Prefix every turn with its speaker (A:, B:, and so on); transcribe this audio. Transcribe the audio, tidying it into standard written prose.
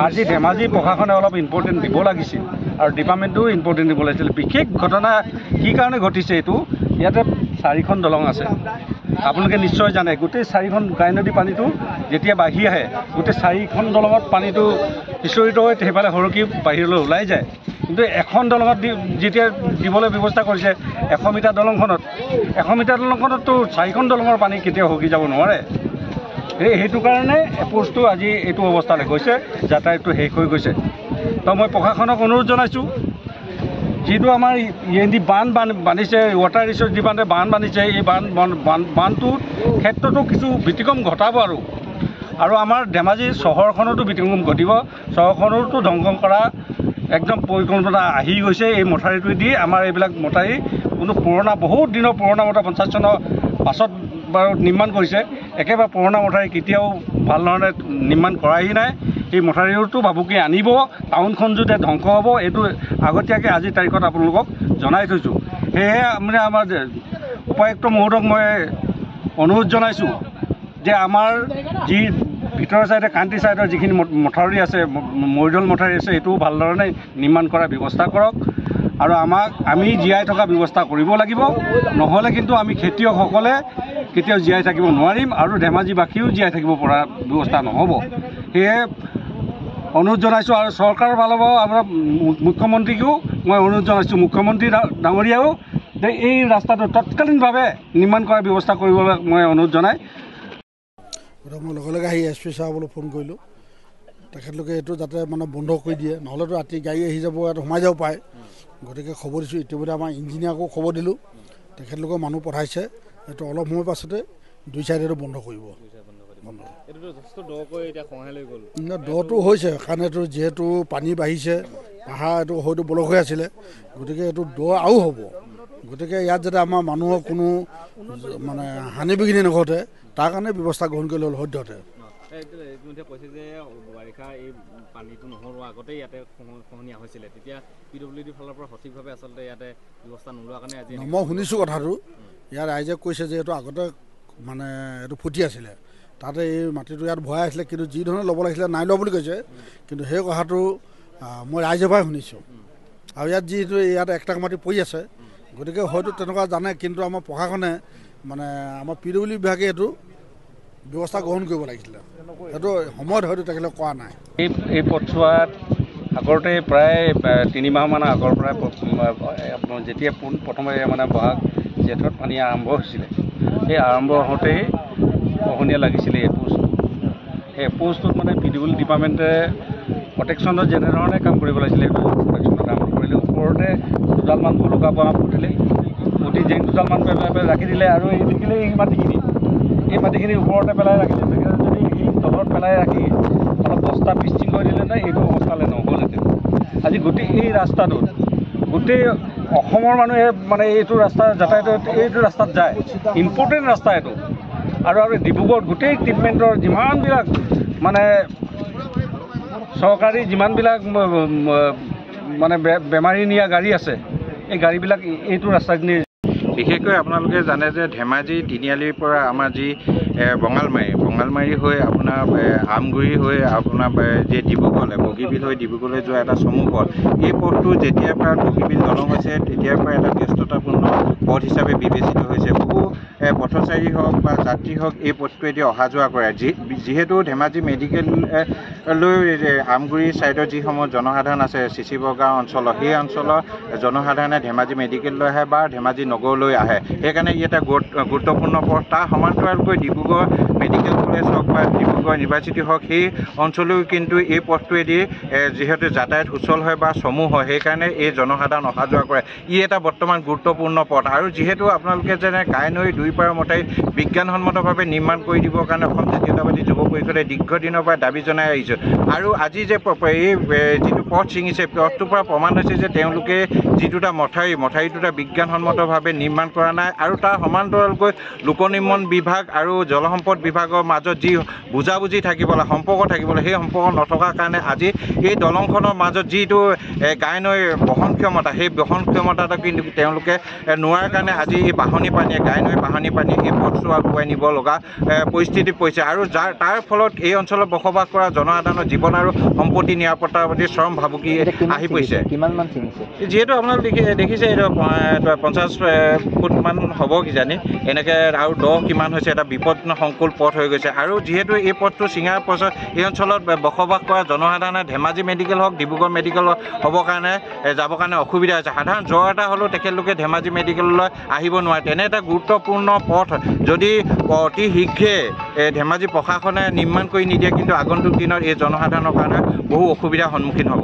A: আজি ধেমাজি প্ৰশাসনে অলপ ইম্পৰ্টেণ্ট দিব লাগিছিল আৰু ডিপাৰ্টমেণ্টেও ইম্পৰ্টেণ্ট দিব লাগিছিল। বিশেষ ঘটনা কি কাৰণে ঘটিছে এইটো, ইয়াতে 4খন দলং আছে। আপোনালোকে নিশ্চয় জানে গোটেই 4খন গাই নদী পানীটো যেতিয়া বাঢ়ি আহে গোটেই 4খন দলঙত পানীটো সিঁচৰিত হৈ সেইফালে সৰকি বাহিৰলৈ ওলাই যায়। কিন্তু এখন দলঙত যেতিয়া দিবলৈ ব্যৱস্থা কৰিছে 100 মিটাৰ দলংখনততো 4খন দলঙৰ পানী কেতিয়াও সৰকি যাব নোৱাৰে। সেইটো কাৰণে এপ'জটো আজি এইটো অৱস্থালৈ গৈছে, যাতায়াতটো শেষ হৈ গৈছে। তো মই প্ৰশাসনক অনুৰোধ জনাইছোঁ, যিটো আমাৰ বান্ধ বান্ধিছে, ৱাটাৰ ৰিচোৰ্চ ডিপাৰ্টমেণ্টে বান্ধ বান্ধিছে, এই বান্ধটোৰ ক্ষেত্ৰতো কিছু ব্যতিক্ৰম ঘটাব আৰু আমাৰ ধেমাজি চহৰখনতো ব্যতিক্ৰম ঘটিব। চহৰখনতো ধ্বংস কৰা একদম পৰিকল্পনা আহি গৈছে। এই মথাউৰিটোৱেদি আমাৰ এইবিলাক মথাউৰি কোনো পুৰণা বহুত দিনৰ পুৰণা মথাউৰি 50 চনৰ পাছত বাৰু নিৰ্মাণ কৰিছে। একেবাৰে পুৰণা মথাউৰি কেতিয়াও ভাল ধৰণে নিৰ্মাণ কৰাই নাই। এই মথাউৰিটো ভাবুকি আনিব, টাউনখন যদি ধ্বংস হ'ব, এইটো আগতীয়াকৈ আজিৰ তাৰিখত আপোনালোকক জনাই থৈছোঁ। সেয়েহে মানে আমাৰ উপায়ুক্ত মহোদয়ক মই অনুৰোধ জনাইছোঁ যে আমাৰ যি ভিতৰৰ ছাইডে কাণ্ট্ৰি ছাইডৰ যিখিনি মথাউৰি আছে, মৰিদল মথাউৰি আছে, এইটো ভাল ধৰণে নিৰ্মাণ কৰাৰ ব্যৱস্থা কৰক আৰু আমি জীয়াই থকা ব্যৱস্থা কৰিব লাগিব। নহ'লে কিন্তু আমি খেতিয়কসকলে কেতিয়াও জীয়াই থাকিব নোৱাৰিম আৰু ধেমাজিবাসীও জীয়াই থাকিব পৰা ব্যৱস্থা নহ'ব। সেয়ে অনুৰোধ জনাইছোঁ আৰু চৰকাৰৰ ফালৰ পৰাও আপোনাৰ মুখ্যমন্ত্ৰীকো মই অনুৰোধ জনাইছোঁ, মুখ্যমন্ত্ৰী ডাঙৰীয়াও যে এই ৰাস্তাটো তৎকালীনভাৱে নিৰ্মাণ কৰাৰ ব্যৱস্থা কৰিবলৈ মই অনুৰোধ জনাই
B: মই লগে লগে আহি SP চাহাবলৈ ফোন কৰিলোঁ। তেখেতলোকে এইটো যাতে মানে বন্ধ কৰি দিয়ে, নহ'লেতো ৰাতি গাড়ী আহি যাব, ইয়াত সোমাই যাব পাৰে। গতিকে খবৰ দিছোঁ। ইতিমধ্যে আমাৰ ইঞ্জিনিয়াৰকো খবৰ দিলোঁ, তেখেতলোকৰ মানুহ পঠাইছে। এইটো অলপ সময় পাছতে 2 চাইডেটো বন্ধ কৰিব। দটো হৈছে কাৰণ এইটো যিহেতু পানী বাঢ়িছে, পাহাৰ এইটো হয়তো ব্লক হৈ আছিলে, গতিকে এইটো দ আৰু হ'ব। গতিকে ইয়াত যাতে আমাৰ মানুহৰ কোনো মানে হানি বিঘিনি নঘটে তাৰ কাৰণে ব্যৱস্থা গ্ৰহণ কৰি ল'ল সদ্যহতে।
C: কৈছে যে বাৰিষা এই পানীটো নোহোৱাৰ আগতেই ইয়াতে খহনীয়া হৈছিলে, তেতিয়া PWD ফালৰ পৰা সঠিকভাৱে আচলতে ইয়াতে ব্যৱস্থা নোলোৱাৰ কাৰণে আজি
B: মই শুনিছোঁ কথাটো। ইয়াৰ ৰাইজে কৈছে যে এইটো আগতে মানে এইটো ফুটি আছিলে, তাতে এই মাটিটো ইয়াত ভৰাই আছিলে, কিন্তু যি ধৰণে ল'ব লাগিছিলে নাই লোৱা বুলি কৈছে। কিন্তু সেই কথাটো মই ৰাইজৰ পৰাই শুনিছোঁ। আৰু ইয়াত যিহেতু ইয়াত 1 ট্ৰাক মাটি পৰি আছে, গতিকে হয়তো তেনেকুৱা জানে, কিন্তু আমাৰ প্ৰশাসনে মানে আমাৰ PWD বিভাগে এইটো ব্যৱস্থা গ্ৰহণ কৰিব লাগিছিলে। সেইটো সময়ত হয়তো তেখেতলোকে কৰা নাই।
A: এই পথছোৱাত আগতে প্ৰায় 3 মাহমানৰ আগৰ পৰাই যেতিয়া প্ৰথমে মানে বহাগ জেঠত পানী আৰম্ভ হৈছিলে, সেই আৰম্ভ হওঁতেই খহনীয়া লাগিছিলে এই এপ'জটোত মানে PWD ডিপাৰ্টমেণ্টে প্ৰটেকশ্যনত যেনেধৰণে কাম কৰিব লাগিছিলে সেইটো প্ৰটেকশ্যনৰ কাম কৰিলে। ওপৰতে 2ডালমান ভলুকা বাঁহ পুতিলে, পুতি জেং 2ডালমান পেলাই ৰাখি দিলে আৰু এই দেখিলে এই মাটিখিনি ওপৰতে পেলাই ৰাখিলে। যদি এই তলত পেলাই ৰাখি অলপ বস্তা পিষ্টিং কৰি দিলে নাই এইটো অৱস্থালৈ নহ'লহেঁতেন। আজি গোটেই এই ৰাস্তাটোত গোটেই অসমৰ মানুহে মানে এইটো ৰাস্তা যাতায়াত এইটো ৰাস্তাত যায়, ইম্পৰ্টেণ্ট ৰাস্তা এইটো। আৰু ডিব্ৰুগড়ত গোটেই ট্ৰিটমেণ্টৰ যিমানবিলাক মানে চৰকাৰী যিমানবিলাক মানে বেমাৰী নিয়া গাড়ী আছে, এই গাড়ীবিলাক এইটো ৰাস্তাত নিয়ে।
D: বিশেষকৈ আপোনালোকে জানে যে ধেমাজি তিনিআলিৰ পৰা আমাৰ যি বঙালমাৰী হৈ আপোনাৰ আমগুৰি হৈ আপোনাৰ যি ডিব্ৰুগড়লৈ বগীবিল হৈ ডিব্ৰুগড়লৈ যোৱা এটা চমু পথ, এই পথটো যেতিয়াৰ পৰা বগীবিল দলং হৈছে তেতিয়াৰ পৰা এটা ব্যস্ততাপূৰ্ণ পথ হিচাপে বিবেচিত হৈছে। বহু পথচাৰী হওক বা যাত্ৰী হওক এই পথটোৱেদি অহা যোৱা কৰে। যিহেতু ধেমাজি মেডিকেললৈ আমগুৰি ছাইডৰ যিসমূহ জনসাধাৰণ আছে চিচিবগাঁও অঞ্চলৰ, সেই অঞ্চলৰ জনসাধাৰণে ধেমাজি মেডিকেললৈ আহে বা ধেমাজি নগৰলৈ আহে। সেইকাৰণে ই এটা গুৰুত্বপূৰ্ণ পথ। তাৰ সমান্তৰালকৈ ডিব্ৰুগড় মেডিকেল কলেজ হওক বা ডিব্ৰুগড় ইউনিভাৰ্চিটি হওক, সেই অঞ্চলেও কিন্তু এই পথটোৱেদি যিহেতু যাতায়াত সুচল হয় বা চমু হয়, সেইকাৰণে এই জনসাধাৰণ অহা যোৱা কৰে। ই এটা বৰ্তমান গুৰুত্বপূৰ্ণ পথ। আৰু যিহেতু আপোনালোকে যেনে কাইনৈ 2 পাৰৰ মথাউৰি বিজ্ঞানসন্মতভাৱে নিৰ্মাণ কৰি দিবৰ কাৰণে অসম জাতীয়তাবাদী যুৱ পৰিষদে দীৰ্ঘদিনৰ পৰা দাবী জনাই আহিছোঁ। আৰু আজি যে এই যিটো পথ ছিঙিছে, পথটোৰ পৰা প্ৰমাণ হৈছে যে তেওঁলোকে যিটোটা মথাউৰিটোটা বিজ্ঞানসন্মতভাৱে নিৰ্মাণ কৰা নাই। আৰু তাৰ সমান্তৰালকৈ লোকনিৰ্মাণ বিভাগ আৰু জলসম্পদ বিভাগৰ মাজত মাজত যি বুজাবুজি থাকিবলৈ সম্পৰ্ক থাকিবলৈ সেই সম্পৰ্ক নথকাৰ কাৰণে আজি এই দলংখনৰ মাজত যিটো গাই নৈৰ বহন ক্ষমতা সেই বহন ক্ষমতাটো কিন্তু তেওঁলোকে নোৱাৰাৰ কাৰণে আজি এই বাঢ়নী পানীয়ে গাই নৈৰ বাঢ়নী পানীয়ে এই পথটো আগুৱাই নিব লগা পৰিস্থিতিত পৰিছে আৰু তাৰ ফলত এই অঞ্চলত বসবাস কৰা জনসাধাৰণৰ জীৱন আৰু সম্পত্তি নিৰাপত্তাৰ প্ৰতি চৰম ভাবুকি আহি পৰিছে।
C: কিমানমান ছিঙিছে?
D: যিহেতু আপোনালোকে দেখিছে এইটো 50 ফুটমান হ'ব কিজানি এনেকৈ আৰু 10 কিমান হৈছে এটা বিপদসংকুল পথ হৈ গৈছে আৰু যিহেতু এই পথটো ছিঙাৰ পাছত এই অঞ্চলত বসবাস কৰা জনসাধাৰণে ধেমাজি মেডিকেল হওক ডিব্ৰুগড় মেডিকেল হ'বৰ কাৰণে যাবৰ কাৰণে অসুবিধা হৈছে। সাধাৰণ জ্বৰ এটা হ'লেও তেখেতলোকে ধেমাজি মেডিকেললৈ আহিব নোৱাৰে। তেনে এটা গুৰুত্বপূৰ্ণ পথ যদি অতি শীঘ্ৰে ধেমাজি প্ৰশাসনে নিৰ্মাণ কৰি নিদিয়ে কিন্তু আগন্তুক দিনত এই জনসাধাৰণৰ কাৰণে বহু অসুবিধাৰ সন্মুখীন হ'ব।